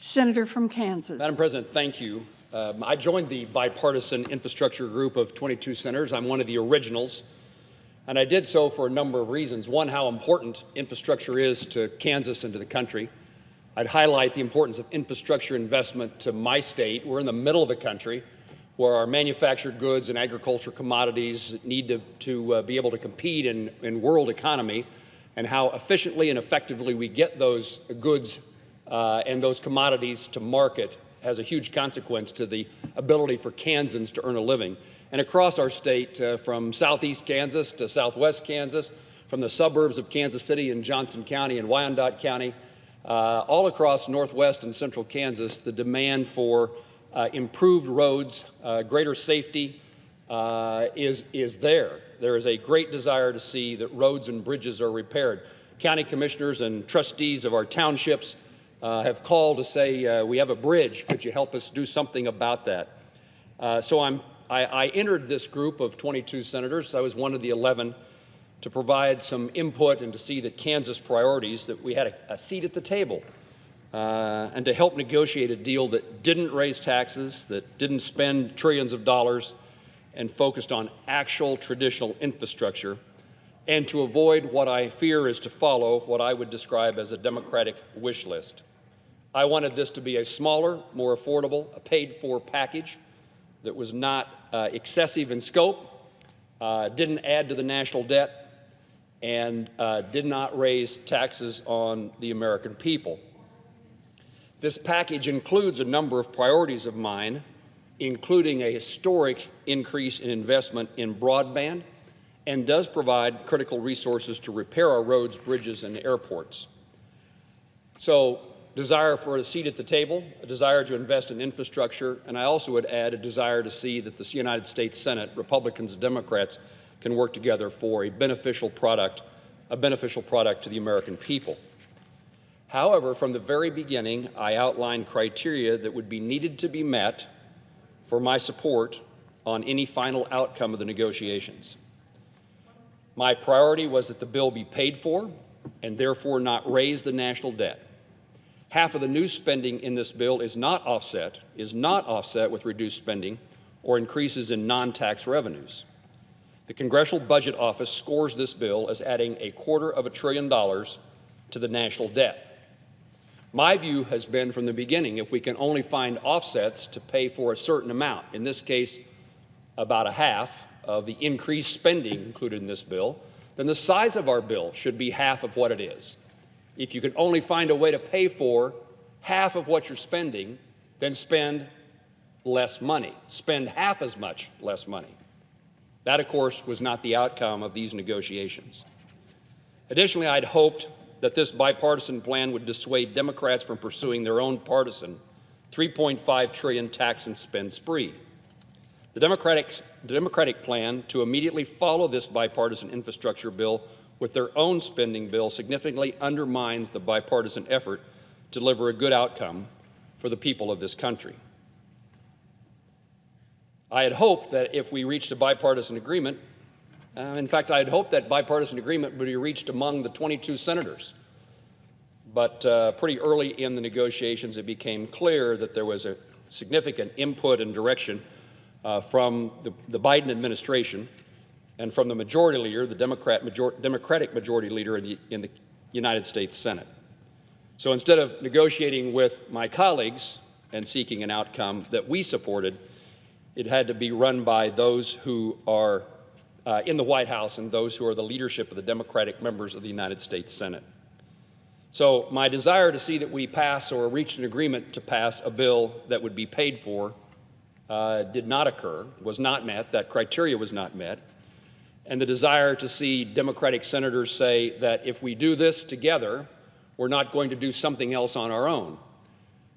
Senator from Kansas. Madam President, thank you. I joined the bipartisan infrastructure group of 22 senators. I'm one of the originals, and I did so for a number of reasons. One, how important infrastructure is to Kansas and to the country. I'd highlight the importance of infrastructure investment to my state. We're in the middle of the country where our manufactured goods and agriculture commodities need to be able to compete in world economy, and how efficiently and effectively we get those goods and those commodities to market has a huge consequence to the ability for Kansans to earn a living. And across our state, from southeast Kansas to southwest Kansas, from the suburbs of Kansas City and Johnson County and Wyandotte County, all across northwest and central Kansas, the demand for improved roads, greater safety is there. There is a great desire to see that roads and bridges are repaired. County commissioners and trustees of our townships have called to say, we have a bridge, could you help us do something about that? So I entered this group of 22 senators. I was one of the 11 to provide some input and to see that Kansas priorities, that we had a seat at the table, and to help negotiate a deal that didn't raise taxes, that didn't spend trillions of dollars, and focused on actual traditional infrastructure, and to avoid what I fear is to follow what I would describe as a Democratic wish list. I wanted this to be a smaller, more affordable, a paid-for package that was not excessive in scope, didn't add to the national debt, and did not raise taxes on the American people. This package includes a number of priorities of mine, including a historic increase in investment in broadband, and does provide critical resources to repair our roads, bridges, and airports. So, desire for a seat at the table, a desire to invest in infrastructure, and I also would add a desire to see that the United States Senate, Republicans and Democrats, can work together for a beneficial product to the American people. However, from the very beginning, I outlined criteria that would be needed to be met for my support on any final outcome of the negotiations. My priority was that the bill be paid for and therefore not raise the national debt. Half of the new spending in this bill is not offset with reduced spending or increases in non-tax revenues. The Congressional Budget Office scores this bill as adding $250 billion to the national debt. My view has been from the beginning, if we can only find offsets to pay for a certain amount, in this case about a half of the increased spending included in this bill, then the size of our bill should be half of what it is. If you can only find a way to pay for half of what you're spending, then spend less money. Spend half as much less money. That, of course, was not the outcome of these negotiations. Additionally, I'd hoped that this bipartisan plan would dissuade Democrats from pursuing their own partisan $3.5 trillion tax and spend spree. The Democratic plan to immediately follow this bipartisan infrastructure bill with their own spending bill significantly undermines the bipartisan effort to deliver a good outcome for the people of this country. I had hoped that if we reached a bipartisan agreement, in fact, I had hoped that bipartisan agreement would be reached among the 22 senators. But pretty early in the negotiations, it became clear that there was a significant input and direction from the Biden administration and from the majority leader, the Democratic majority leader in the United States Senate. So instead of negotiating with my colleagues and seeking an outcome that we supported, it had to be run by those who are in the White House and those who are the leadership of the Democratic members of the United States Senate. So my desire to see that we pass or reach an agreement to pass a bill that would be paid for did not occur, was not met, that criteria was not met, and the desire to see Democratic senators say that if we do this together, we're not going to do something else on our own.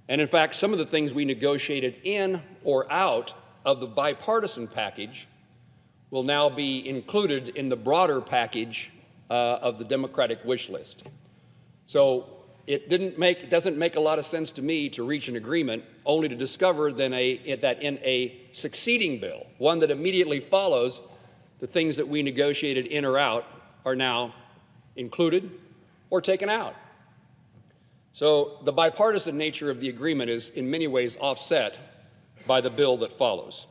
And in fact, some of the things we negotiated in or out of the bipartisan package will now be included in the broader package of the Democratic wish list. So it doesn't make a lot of sense to me to reach an agreement only to discover that in a succeeding bill, one that immediately follows the things that we negotiated in or out, are now included or taken out. So the bipartisan nature of the agreement is in many ways offset by the bill that follows.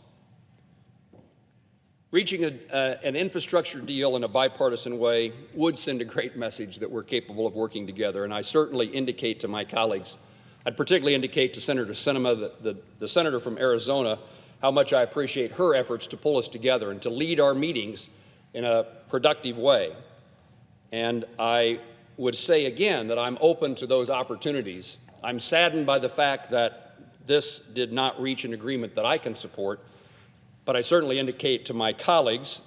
Reaching an infrastructure deal in a bipartisan way would send a great message that we're capable of working together, and I certainly indicate to my colleagues, I'd particularly indicate to Senator Sinema, the senator from Arizona, how much I appreciate her efforts to pull us together and to lead our meetings in a productive way. And I would say again that I'm open to those opportunities. I'm saddened by the fact that this did not reach an agreement that I can support, but I certainly indicate to my colleagues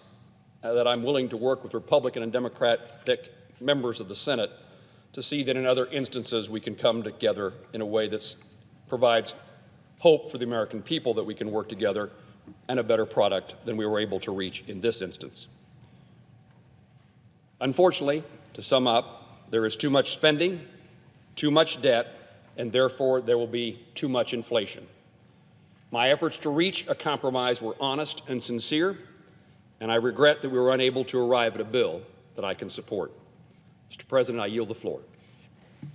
that I'm willing to work with Republican and Democratic members of the Senate to see that in other instances we can come together in a way that provides hope for the American people that we can work together and a better product than we were able to reach in this instance. Unfortunately, to sum up, there is too much spending, too much debt, and therefore there will be too much inflation. My efforts to reach a compromise were honest and sincere, and I regret that we were unable to arrive at a bill that I can support. Mr. President, I yield the floor.